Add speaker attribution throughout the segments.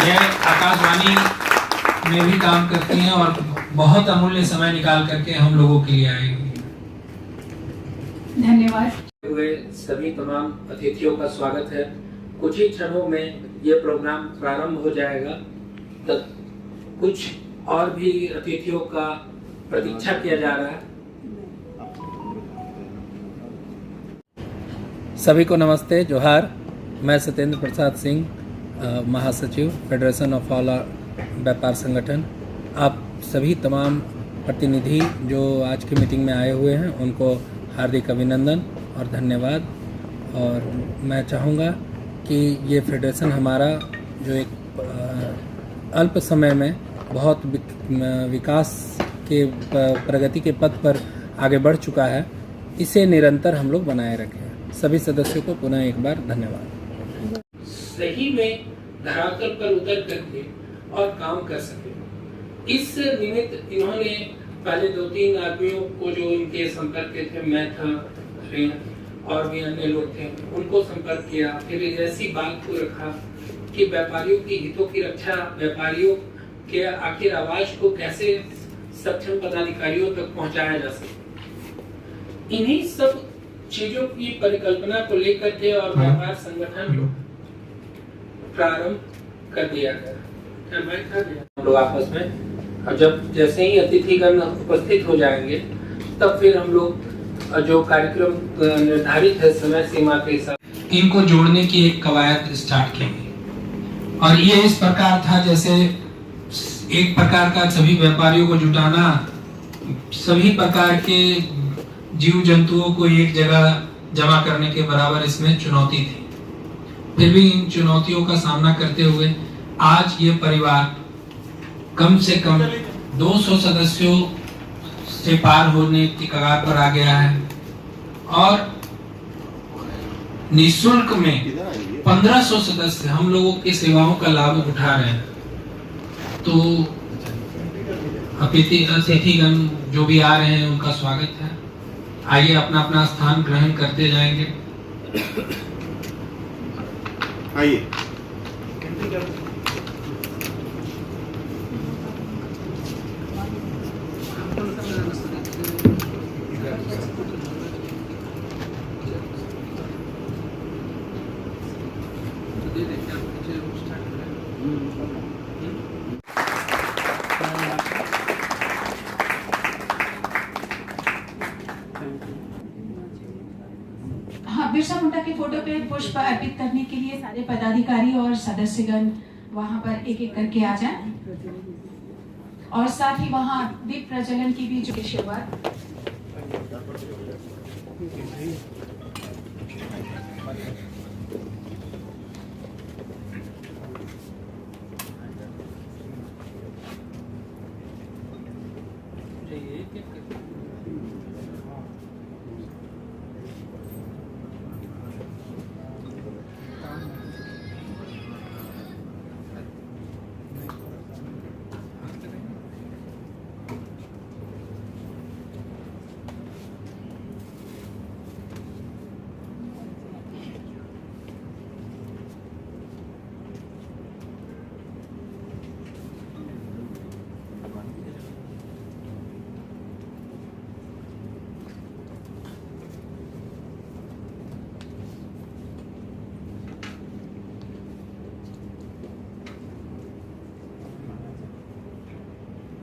Speaker 1: यह आकाशवाणी में भी काम करती हैं और बहुत अमूल्य समय निकाल करके हम लोगों के लिए आई हुई।
Speaker 2: धन्यवाद।
Speaker 1: हुए सभी तमाम अतिथियों का स्वागत है। कुछ ही क्षणों में ये प्रोग्राम प्रारंभ हो जाएगा, तब कुछ और भी अतिथियों का प्रतीक्षा किया जा रहा है। सभी को नमस्ते, जोहार। मैं सत्येंद्र प्रसाद सिंह, महासचिव फेडरेशन ऑफ ऑल व्यापार संगठन। आप सभी तमाम प्रतिनिधि जो आज की मीटिंग में आए हुए हैं उनको हार्दिक अभिनंदन और धन्यवाद। और मैं चाहूँगा कि ये फेडरेशन हमारा जो एक अल्प समय में बहुत विकास के प्रगति के पथ पर आगे बढ़ चुका है, इसे निरंतर हम लोग बनाए रखें। सभी सदस्यों को पुनः एक बार धन्यवाद। सही में धरातल पर उतर करके और काम कर सके, इस निमित्त इन्होंने पहले 2-3 आदमियों को जो इनके संपर्क के थे, मैं था और भी अन्य लोग थे, उनको संपर्क किया। फिर ऐसी बात को रखा कि व्यापारियों की हितों की रक्षा, व्यापारियों के आखिर आवाज को कैसे सक्षम पदाधिकारियों तक पहुंचाया जा सके। इन्हीं सब चीजों की परिकल्पना को लेकर के और व्यापार संगठन प्रारंभ कर दिया गया। हम लोग आपस में, और जब जैसे ही अतिथिगण उपस्थित हो जाएंगे तब फिर हम लोग जो कार्यक्रम निर्धारित है समय सीमा के साथ इनको जोड़ने की एक कवायद स्टार्ट की गई। और ये इस प्रकार था जैसे एक प्रकार का सभी व्यापारियों को जुटाना, सभी प्रकार के जीव जंतुओं को एक जगह जमा करने के बराबर इसमें चुनौती थी। फिर भी इन चुनौतियों का सामना करते हुए आज ये परिवार कम से कम 200 सदस्यों से पार होने की कगार पर आ गया है और निःशुल्क में 1500 सदस्य हम लोगों की सेवाओं का लाभ उठा रहे हैं। तो अतिथिगण जो भी आ रहे हैं उनका स्वागत है। आइए अपना अपना स्थान ग्रहण करते जाएंगे।
Speaker 3: आइए।
Speaker 2: हाँ, बिरसा मुंडा के फोटो पे पुष्प अर्पित करने के लिए सारे पदाधिकारी और सदस्यगण वहां पर एक एक करके आ जाएं और साथ ही वहां दीप प्रज्वलन की भी जो शुरुआत।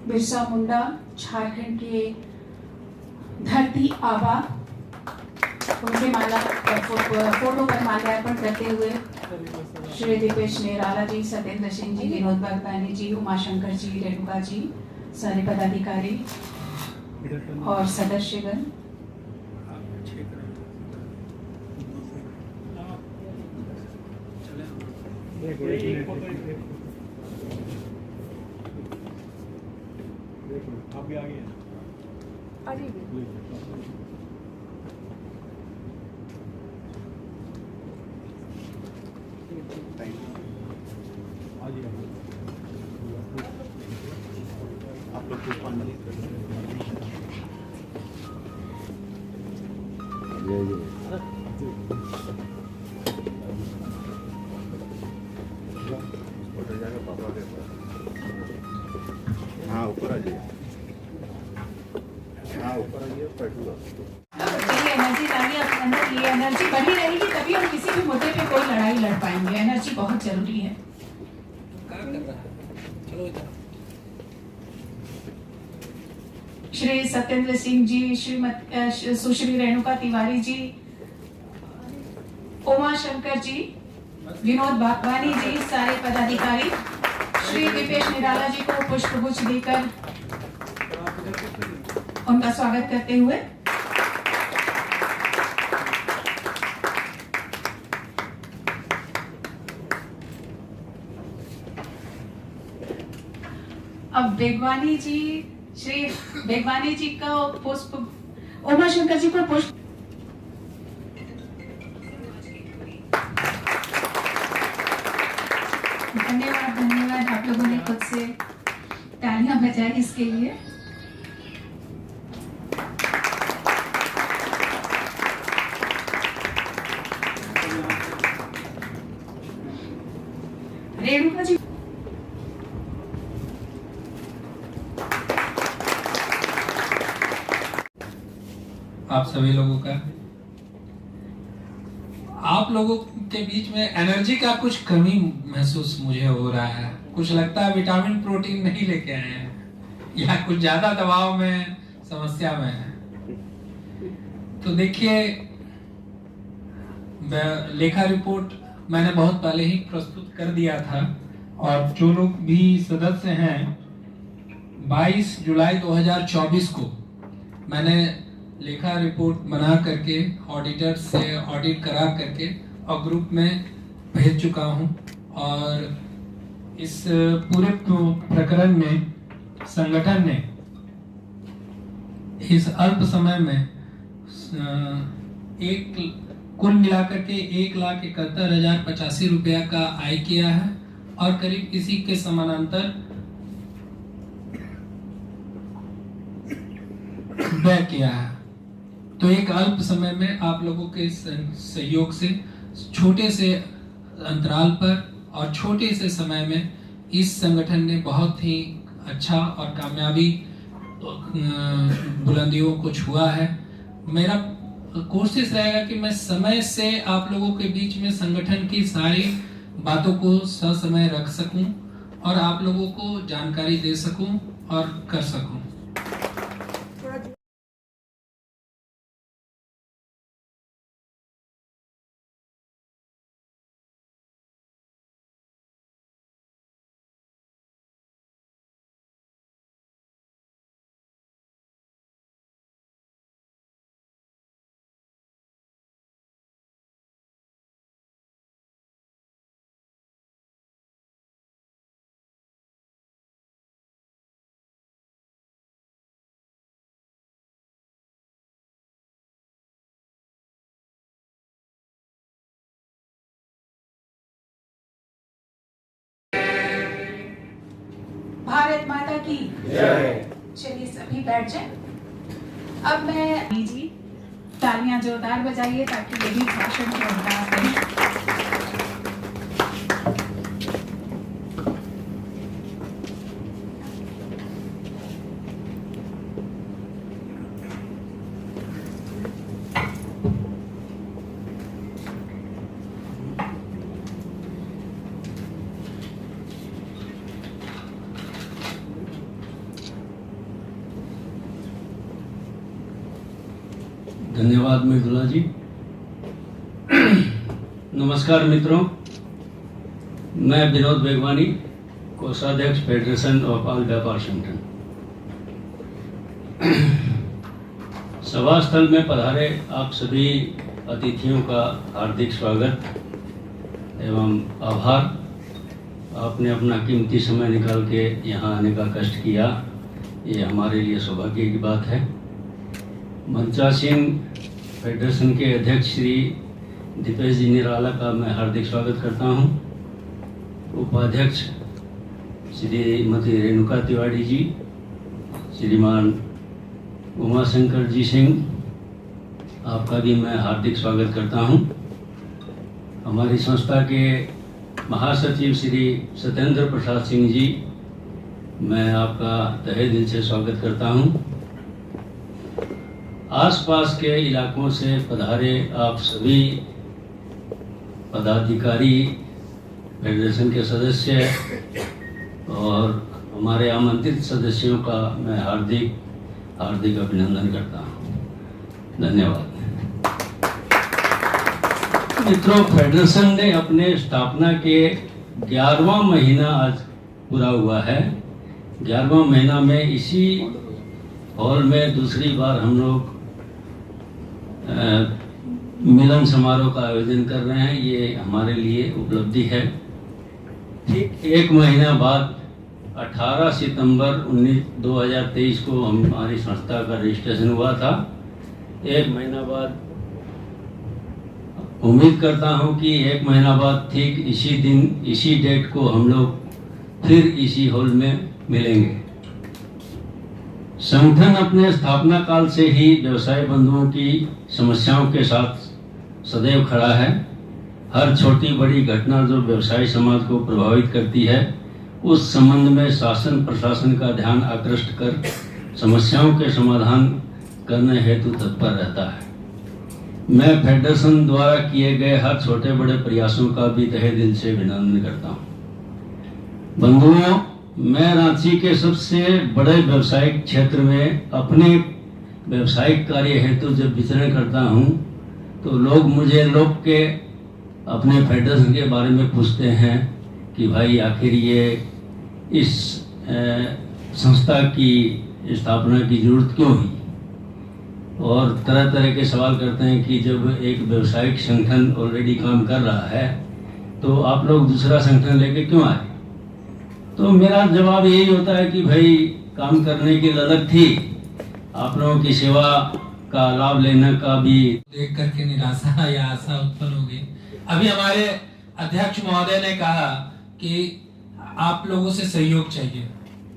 Speaker 2: बिरसा मुंडा झारखंड के धरती आबा, उनके फोटो पर माल्यार्पण करते हुए श्री दीपेश नेराला जी, सत्येंद्र सिंह जी, विनोद बागवानी जी, उमाशंकर जी, रेणुका जी, सारे पदाधिकारी और सदस्यगण।
Speaker 3: आप भी आगे आप लोग हाँ ऊपर आ जाइए, हाँ ऊपर आइए, बैठूंगा।
Speaker 2: चलिए एनर्जी लाइए अपने अंदर, ये एनर्जी बनी रहेगी तभी हम किसी भी मुद्दे पे कोई लड़ाई लड़ पाएंगे। एनर्जी बहुत जरूरी है।
Speaker 1: क्या कर रहा है? चलो इधर।
Speaker 2: श्री सत्येंद्र सिंह जी, श्रीमती सुश्री रेणुका तिवारी जी, उमा शंकर जी, विनोद बागवानी जी, सारे पदाधिकारी, श्री दीपेश निराला जी को पुष्पगुच्छ देकर उनका स्वागत करते हुए अब बेगवानी जी, श्री बेगवानी जी का पुष्प, उमा शंकर जी को पुष्प। धन्यवाद, धन्यवाद। आप लोगों ने खुद से तालियां बजाई इसके लिए। रेणुका जी,
Speaker 1: आप सभी लोगों का, आप लोगों के बीच में एनर्जी का कुछ कमी महसूस मुझे हो रहा है। कुछ लगता है विटामिन प्रोटीन नहीं लेके आए हैं या कुछ ज्यादा दबाव में, समस्या में है। तो देखिए, लेखा रिपोर्ट मैंने बहुत पहले ही प्रस्तुत कर दिया था और जो लोग भी सदस्य हैं, 22 जुलाई 2024 को मैंने लेखा रिपोर्ट बना करके ऑडिटर से ऑडिट करा करके और ग्रुप में भेज चुका हूं। और इस पूरे प्रकरण में संगठन ने इस अल्प समय में कुल मिलाकर के 1,71,085 रुपया का आय किया है और करीब इसी के समानांतर व्यय किया है। तो एक अल्प समय में आप लोगों के सहयोग से, छोटे से अंतराल पर और छोटे से समय में इस संगठन ने बहुत ही अच्छा और कामयाबी बुलंदियों को छुआ है। मेरा कोशिश रहेगा कि मैं समय से आप लोगों के बीच में संगठन की सारी बातों को ससमय रख सकूं और आप लोगों को जानकारी दे सकूं और कर सकूं।
Speaker 2: भारत माता की जय। चलिए सभी बैठ जाएं। अब मैं जी तालियां जोरदार बजाइए ताकि ये भी भाषण जोरदार बने।
Speaker 4: धन्यवाद मृदुला जी। नमस्कार मित्रों, मैं विनोद बेगवानी, कोषाध्यक्ष फेडरेशन ऑफ ऑल व्यापार संगठन। सभा स्थल में पधारे आप सभी अतिथियों का हार्दिक स्वागत एवं आभार। आपने अपना कीमती समय निकाल के यहाँ आने का कष्ट किया, ये हमारे लिए सौभाग्य की बात है। मंचा सिंह फेडरेशन के अध्यक्ष श्री दीपेश जी निराला का मैं हार्दिक स्वागत करता हूं। उपाध्यक्ष श्रीमती रेणुका तिवारी जी, श्रीमान उमा शंकर जी सिंह, आपका भी मैं हार्दिक स्वागत करता हूं। हमारी संस्था के महासचिव श्री सत्येंद्र प्रसाद सिंह जी, मैं आपका तहे दिल से स्वागत करता हूं। आसपास के इलाकों से पधारे आप सभी पदाधिकारी, फेडरेशन के सदस्य और हमारे आमंत्रित सदस्यों का मैं हार्दिक अभिनंदन करता हूं। धन्यवाद। मित्रों, फेडरेशन ने अपने स्थापना के 11वां महीना आज पूरा हुआ है। 11वां महीना में इसी हॉल में दूसरी बार हम लोग मिलन समारोह का आयोजन कर रहे हैं। ये हमारे लिए उपलब्धि है। ठीक एक महीना बाद 18 सितंबर 2023 को हमारी संस्था का रजिस्ट्रेशन हुआ था। एक महीना बाद उम्मीद करता हूं कि एक महीना बाद ठीक इसी दिन, इसी डेट को हम लोग फिर इसी हॉल में मिलेंगे। संगठन अपने स्थापना काल से ही व्यवसाय बंधुओं की समस्याओं के साथ सदैव खड़ा है। हर छोटी बड़ी घटना जो व्यवसाय समाज को प्रभावित करती है, उस संबंध में शासन प्रशासन का ध्यान आकृष्ट कर समस्याओं के समाधान करने हेतु तत्पर रहता है। मैं फेडरेशन द्वारा किए गए हर छोटे बड़े प्रयासों का भी तहे दिल से अभिनंदन करता हूं। बंधुओं, मैं रांची के सबसे बड़े व्यवसायिक क्षेत्र में अपने व्यावसायिक कार्य हेतु जब विचरण करता हूं तो लोग के अपने फेडरेशन के बारे में पूछते हैं कि भाई आखिर ये इस संस्था की स्थापना की जरूरत क्यों हुई, और तरह तरह के सवाल करते हैं कि जब एक व्यवसायिक संगठन ऑलरेडी काम कर रहा है तो आप लोग दूसरा संगठन लेके क्यों आए। तो मेरा जवाब यही होता है कि भाई काम करने की ललक थी, आप लोगों की सेवा का लाभ लेने का भी
Speaker 1: देख करके निराशा या आशा उत्पन्न हो गई। अभी हमारे अध्यक्ष महोदय ने कहा कि आप लोगों से सहयोग चाहिए,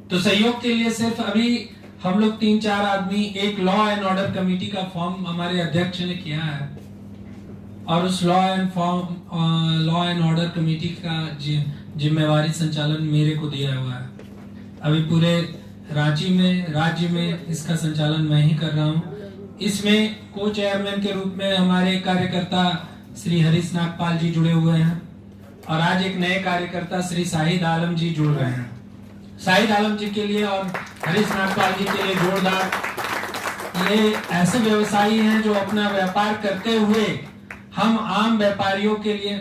Speaker 1: तो सहयोग के लिए सिर्फ अभी हम लोग 3-4 आदमी एक लॉ एंड ऑर्डर कमेटी का फॉर्म हमारे अध्यक्ष ने किया है, और उस लॉ एंड ऑर्डर कमेटी का जिम्मेवारी संचालन मेरे को दिया हुआ है। अभी पूरे रांची में, राज्य में इसका संचालन मैं ही कर रहा हूँ। इसमें को चेयरमैन के रूप में हमारे कार्यकर्ता श्री हरीश नागपाल जी जुड़े हुए हैं, और आज एक नए कार्यकर्ता श्री शाहिद आलम जी जुड़ रहे हैं। शाहिद आलम जी के लिए और हरीश नागपाल जी के लिए जोरदार। ये ऐसे व्यवसायी हैं जो अपना व्यापार करते हुए हम आम व्यापारियों के लिए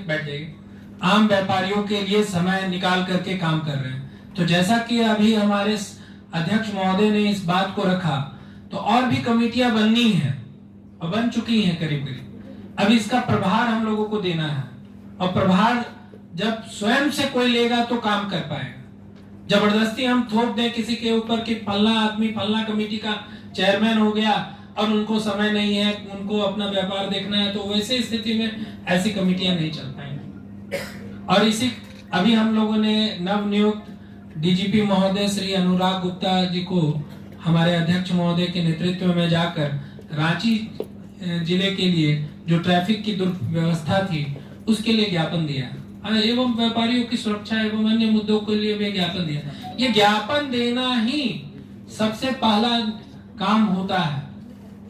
Speaker 1: आम व्यापारियों के लिए समय निकाल करके काम कर रहे हैं। तो जैसा कि अभी हमारे अध्यक्ष महोदय ने इस बात को रखा, तो और भी कमेटियां बननी है और बन चुकी हैं करीब करीब। अब इसका प्रभार हम लोगों को देना है, और प्रभार जब स्वयं से कोई लेगा तो काम कर पाएगा। जबरदस्ती हम थोप दें किसी के ऊपर कि फलना आदमी फलना कमेटी का चेयरमैन हो गया और उनको समय नहीं है, उनको अपना व्यापार देखना है, तो वैसे स्थिति में ऐसी कमेटियां नहीं चल पाएंगी। और इसी अभी हम लोगों ने नव नियुक्त डीजीपी महोदय श्री अनुराग गुप्ता जी को हमारे अध्यक्ष महोदय के नेतृत्व में जाकर रांची जिले के लिए जो ट्रैफिक की दुर्व्यवस्था थी उसके लिए ज्ञापन दिया, एवं व्यापारियों की सुरक्षा एवं अन्य मुद्दों के लिए भी ज्ञापन दिया। ये ज्ञापन देना ही सबसे पहला काम होता है।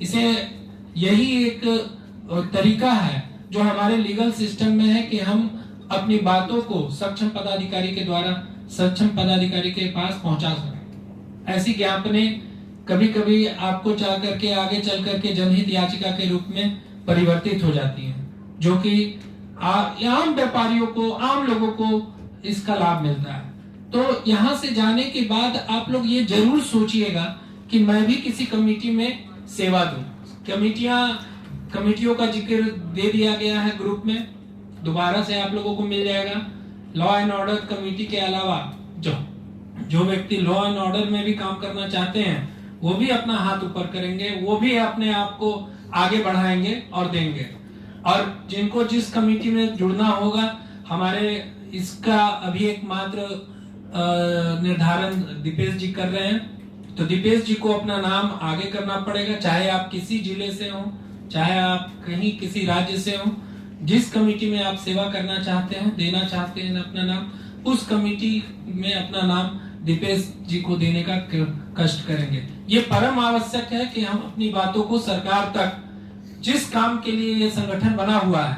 Speaker 1: इसे यही एक तरीका है जो हमारे लीगल सिस्टम में है कि हम अपनी बातों को सक्षम पदाधिकारी के द्वारा सक्षम पदाधिकारी के पास पहुंचा सकें। ऐसी ज्ञापने कभी कभी आपको चाह करके आगे चल करके जनहित याचिका के रूप में परिवर्तित हो जाती हैं, जो कि आम व्यापारियों को, आम लोगों को इसका लाभ मिलता है। तो यहाँ से जाने के बाद आप लोग ये जरूर सोचिएगा कि मैं भी किसी कमेटी में सेवा दूं। कमेटियों का जिक्र दे दिया गया है ग्रुप में, दोबारा से आप लोगों को मिल जाएगा। लॉ एंड ऑर्डर कमेटी के अलावा जो व्यक्ति लॉ एंड ऑर्डर में भी काम करना चाहते हैं वो भी अपना हाथ ऊपर करेंगे, वो भी अपने आप को आगे बढ़ाएंगे और देंगे। और जिनको जिस कमेटी में जुड़ना होगा, हमारे इसका अभी एक मात्र निर्धारण दीपेश जी कर रहे हैं। तो दीपेश जी को अपना नाम आगे करना पड़ेगा, चाहे आप किसी जिले से हो, चाहे आप कहीं किसी राज्य से हो। जिस कमेटी में आप सेवा करना चाहते हैं, देना चाहते हैं अपना नाम, उस कमेटी में अपना नाम दीपेश जी को देने का कष्ट करेंगे। ये परम आवश्यक है कि हम अपनी बातों को सरकार तक, जिस काम के लिए ये संगठन बना हुआ है,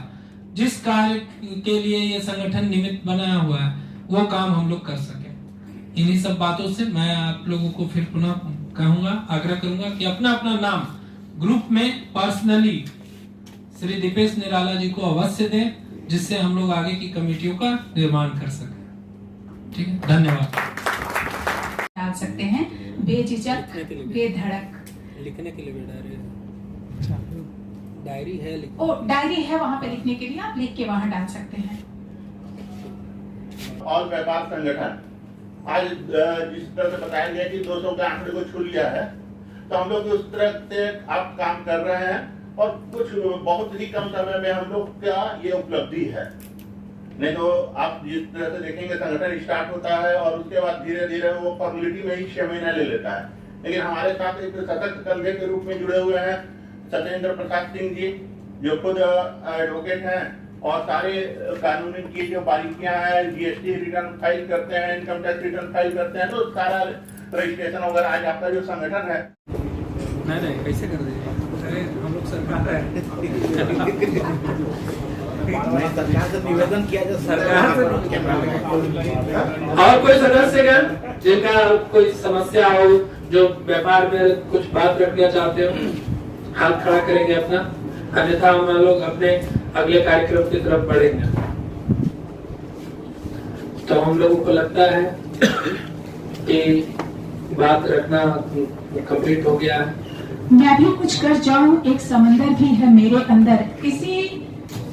Speaker 1: जिस कार्य के लिए ये संगठन निमित्त बना हुआ है, वो काम हम लोग कर सके। इन्हीं सब बातों से मैं आप लोगों को फिर पुनः कहूंगा, आग्रह करूंगा कि अपना अपना नाम ग्रुप में पर्सनली श्री दीपेश निराला जी को अवश्य दें, जिससे हम लोग आगे की कमेटियों का निर्माण कर सकें। ठीक है, धन्यवाद।
Speaker 2: डाल सकते हैं बेझिझक, बेधड़क।
Speaker 1: लिखने के लिए डायरी है,
Speaker 2: ओ डायरी है वहाँ पे लिखने के लिए, आप लिख के वहाँ डाल सकते हैं।
Speaker 3: और व्यापार संगठन आज जिस तरह से बताया गया कि 200 के आंकड़े को छू लिया है, तो हम लोग उस तरह से आप काम कर रहे हैं और कुछ बहुत ही कम समय में हम लोग का ये उपलब्धि है। नहीं तो आप जिस तरह से देखेंगे संगठन स्टार्ट होता है और उसके बाद धीरे धीरे वो फॉर्मेलिटी में ही 6 महीना ले लेता है। लेकिन हमारे साथ एक सतत कंधे के रूप में जुड़े हुए हैं सत्येंद्र प्रसाद सिंह जी, जो खुद एडवोकेट हैं और सारे कानूनी की जो बारीकियां हैं, जीएसटी रिटर्न फाइल करते हैं, इनकम टैक्स रिटर्न फाइल करते हैं, तो सारा रजिस्ट्रेशन वगैरह आज आपका जो संगठन है।
Speaker 1: नहीं कैसे कर दीजिए, अरे हम लोग सरकार है।
Speaker 5: सरकार से निवेदन किया जाए,
Speaker 1: सरकार और कोई सदस्यगण जिनका कोई समस्या हो, जो व्यापार में कुछ बात रखना चाहते हो, हाथ खड़ा करेंगे अपना, अन्यथा हम लोग अपने अगले कार्यक्रम की तरफ बढ़ेंगे। तो हम लोगों को लगता है कि बात रखना कंप्लीट हो गया है।
Speaker 2: मैं भी कुछ कर जाऊं, एक समंदर भी है मेरे अंदर। इसी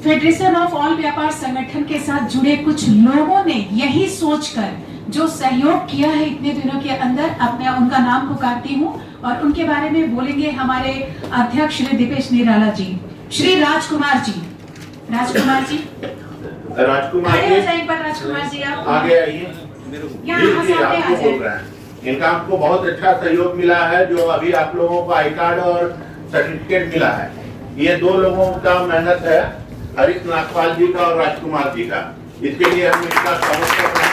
Speaker 2: फेडरेशन ऑफ ऑल व्यापार संगठन के साथ जुड़े कुछ लोगों ने यही सोचकर जो सहयोग किया है इतने दिनों के अंदर, अब मैं उनका नाम पुकारती हूँ और उनके बारे में बोलेंगे हमारे अध्यक्ष श्री दीपेश निराला जी, श्री राजकुमार जी। राजकुमार जी
Speaker 3: राजकुमार
Speaker 2: खड़े हो जाइए, पर राजकुमार जी आप
Speaker 3: आगे आइए।
Speaker 2: यहाँ सामने आ
Speaker 3: आपको बोल रहे
Speaker 2: जाए।
Speaker 3: हैं, इनका आपको बहुत अच्छा सहयोग मिला है, जो अभी आप लोगों को आई कार्ड और सर्टिफिकेट मिला है। ये 2 लोगों का मेहनत है, हरीश नागपाल जी का और राजकुमार जी का। इसके लिए हम इनका स्वागत कर रहे हैं।